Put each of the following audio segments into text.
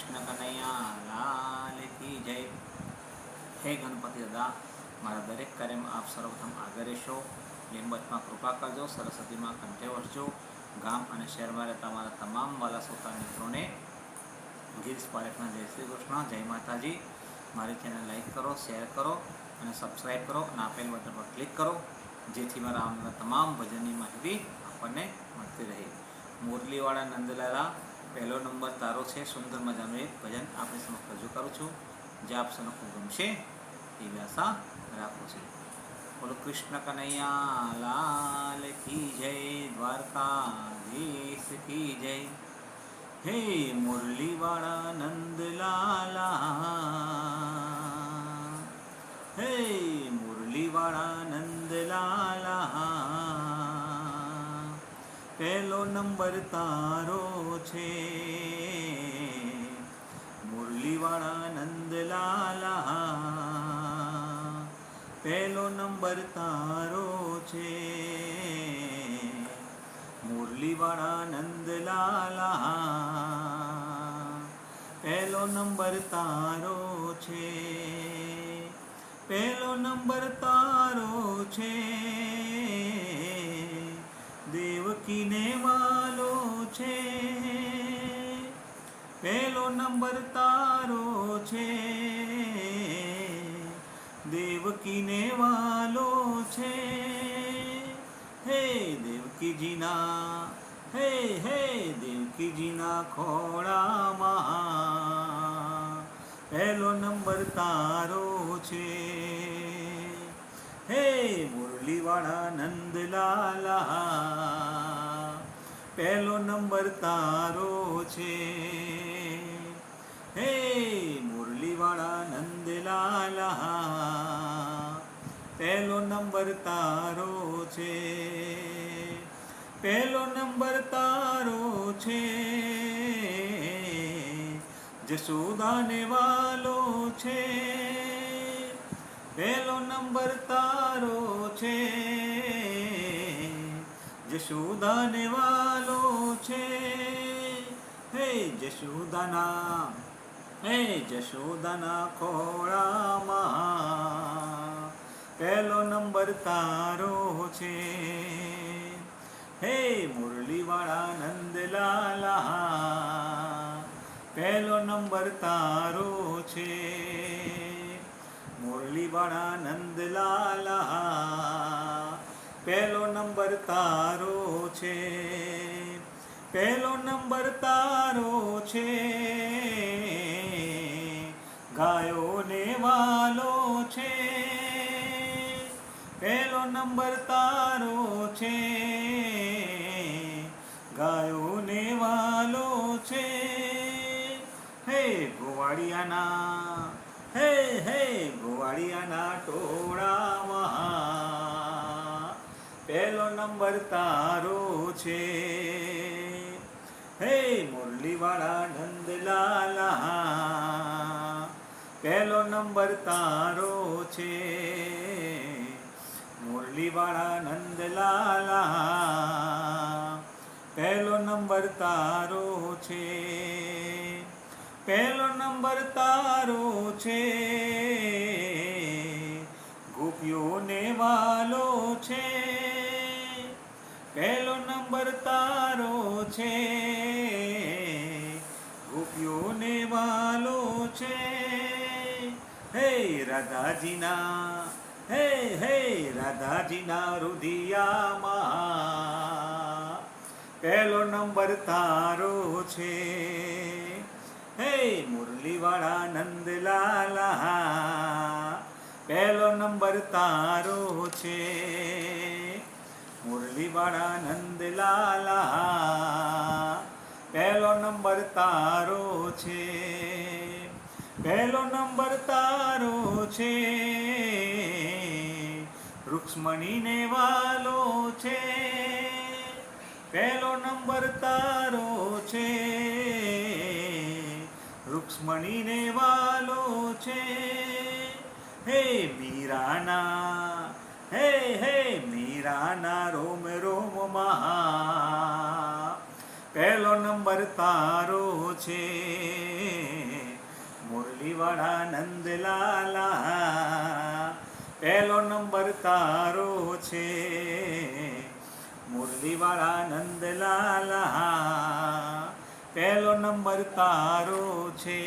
કૃષ્ણ કનૈયા લાલ કી જય। હે ગણપતિ દાદા, મારા દરેક કાર્યમાં આપ સર્વપ્રથમ આગળ રહેશો। લીંબચમાં કૃપા કરજો, સરસ્વતીમાં કંઠે વસજો। ગામ અને શહેરમાં રહેતા મારા તમામ વાલા શ્રોતા મિત્રોને ગિરીશ પારેખના જય શ્રી કૃષ્ણ, જય માતાજી। મારી ચેનલ લાઈક કરો, શેર કરો અને સબસ્ક્રાઈબ કરો અને આપેલ બટન પર ક્લિક કરો, જેથી મારા આવનારા તમામ ભજનની માહિતી આપણને મળતી રહે। મુરલીવાળા નંદલાલા પહેલો નંબર તારો છે। સુંદર મજાનું એક ભજન આપણી સમક્ષ રજૂ કરું છું, જે આપ સૌને ખૂબ ગમશે એવી આશા રાખું છું। બોલો કૃષ્ણ કનૈયા લાલ કી જય, દ્વારકાધીશ કી જય। હે મુરલીવાળા નંદલાલા, હે મુરલીવાળા નંદલાલા, પહેલો નંબર તારો છે। મુરલીવાળા નંદલાલા, પહેલો નંબર તારો છે। મુરલીવાળા નંદલાલા, પહેલો નંબર તારો છે। પહેલો નંબર તારો છે, દેવકીને વાલો છે। પહેલો નંબર તારો છે, દેવકીને વાલો છે। હે દેવકીજીના, હે દેવકીજીના ખોળામાં પહેલો નંબર તારો છે। હે મુરલીવાળા નંદલાલા, પહેલો નંબર તારો છે। હે મુરલીવાળા નંદલાલા, પહેલો નંબર તારો છે। પહેલો નંબર તારો છે, જશોદાને વાલો છે। પહેલો નંબર તારો છે, જશોદાને વાલો છે। હે જશોદાના, હે જશોદાના ખોળામાં પહેલો નંબર તારો છે। હે મુરલીવાળા નંદલાલા, પહેલો નંબર તારો છે। મુરલીવાળા નંદલાલા, પહેલો નંબર તારો છે। પહેલો નંબર તારો છે, ગાયોને વાલો છે। પહેલો નંબર તારો છે, ગાયોને વાલો છે। હે ગોવાળિયાના, હે ગોવાળિયાના ટોળામાં પહેલો નંબર તારો છે। હે મુરલીવાળા નંદલાલા, પહેલો નંબર તારો છે। મુરલીવાળા નંદલાલા, પહેલો નંબર તારો છે। પહેલો નંબર તારો છે, ગોપીઓને વાલો છે। પહેલો નંબર તારો છે, ગોપીઓને વાલો છે। હે રાધાજીના, હે રાધાજીના રુધિયામાં પહેલો નંબર તારો છે। હે મુરલીવાળા નંદલાલા, પહેલો નંબર તારો છે। મુરલીવાળા નંદલાલા, પહેલો નંબર તારો છે। પહેલો નંબર તારો છે, રૂક્ષ્મણીને વાલો છે। પહેલો નંબર તારો છે, રૂક્ષ્મણીને વાલો છે। હે મીરાના, હે મીરાના રોમ રોમમાં પહેલો નંબર તારો છે, મુરલીવાળા નંદલાલા. પહેલો નંબર તારો છે, મુરલીવાળા નંદલાલા. પહેલો નંબર તારો છે,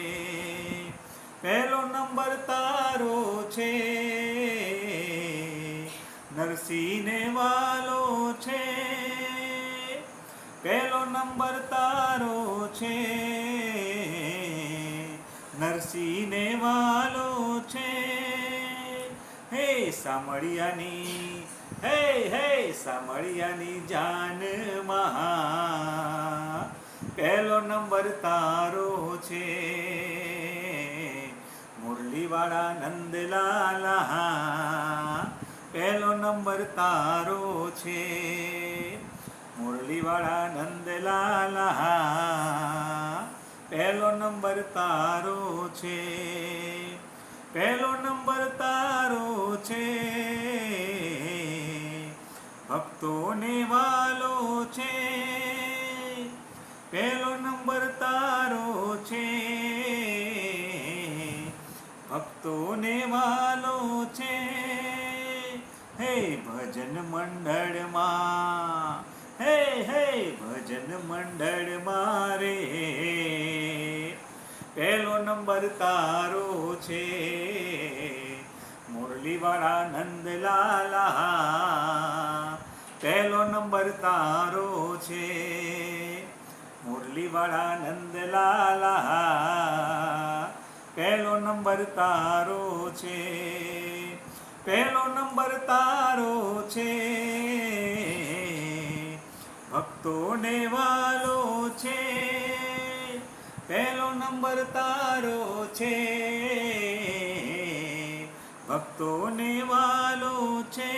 પહેલો નંબર તારો છે, નરસિંહને વાલો છે. પહેલો નંબર તારો છે, નરસિંહને વાલો છે. હે સામળિયાની, હે હે સામળિયાની જાન મહા. પહેલો નંબર તારો છે, મુરલીવાળા નંદલાલા. પહેલો નંબર તારો છે, મુરલીવાળા નંદલાલા. પહેલો નંબર તારો છે, પહેલો નંબર તારો છે, ભક્તોને વાલો છે. પહેલો નંબર તારો છે, ભક્તોને વાલો છે. હે ભજન મંડળમાં, હે હે ભજન મંડળમાં રે, પહેલો નંબર તારો છે, મુરલીવાળા નંદલાલા. પહેલો નંબર તારો છે, મુરલીવાળા નંદલાલા. પહેલો નંબર તારો છે, પહેલો નંબર તારો છે, ભક્તોને વાલો છે. પહેલો નંબર તારો છે, ભક્તોને વાલો છે.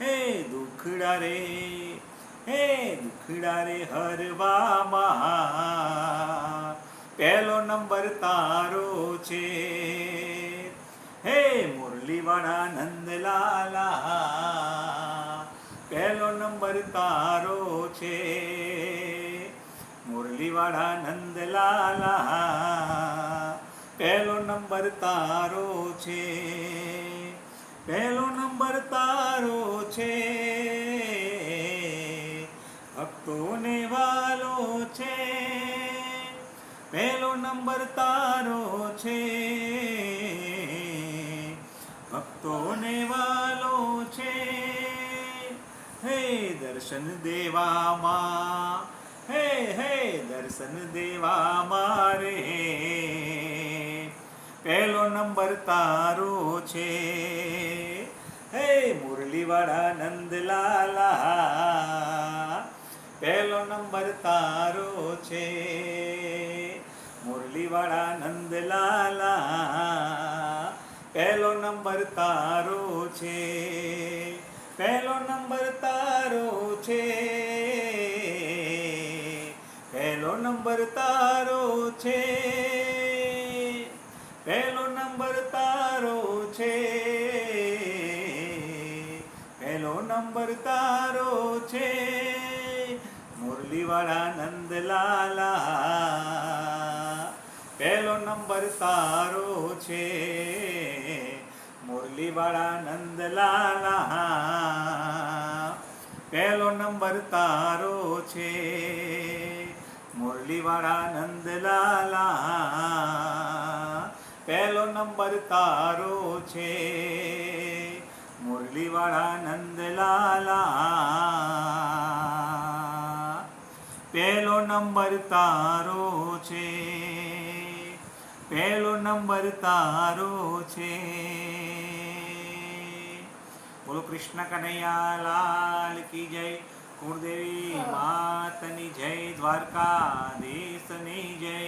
હે દુખડા રે, હે દુખડા રે હરવામાં, પહેલો નંબર તારો છે. હે મુરલીવાળા નંદલાલા, પહેલો નંબર તારો છે, મુરલીવાળા નંદલાલા. પહેલો નંબર તારો છે, પહેલો નંબર તારો છે, ભક્તોને વાલો છે. પહેલો નંબર તારો છે, ભક્તોને વાલો છે. હે દર્શન દેવામાં, હે હે દર્શન દેવામાં રે, પહેલો નંબર તારો છે. હે મુરલીવાળા નંદલાલા, પહેલો નંબર તારો છે, મુરલીવાળા નંદલાલા. પહેલો નંબર તારો છે, પહેલો નંબર તારો છે, પહેલો નંબર તારો છે, પહેલો નંબર તારો છે, પહેલો નંબર તારો છે, મુરલીવાળા નંદલાલા. પહેલો નંબર તારો છે, મુરલીવાળા નંદલાલા. પહેલો નંબર તારો છે, મુરલીવાળા નંદલાલા. પહેલો નંબર તારો છે, મુરલીવાળા નંદલાલા. પહેલો નંબર તારો છે, પહેલો નંબર તારો છે. બોલો કૃષ્ણ કનૈયા લાલ કી જય. કુળદેવી માતની જય, દ્વારકાધીશની જય.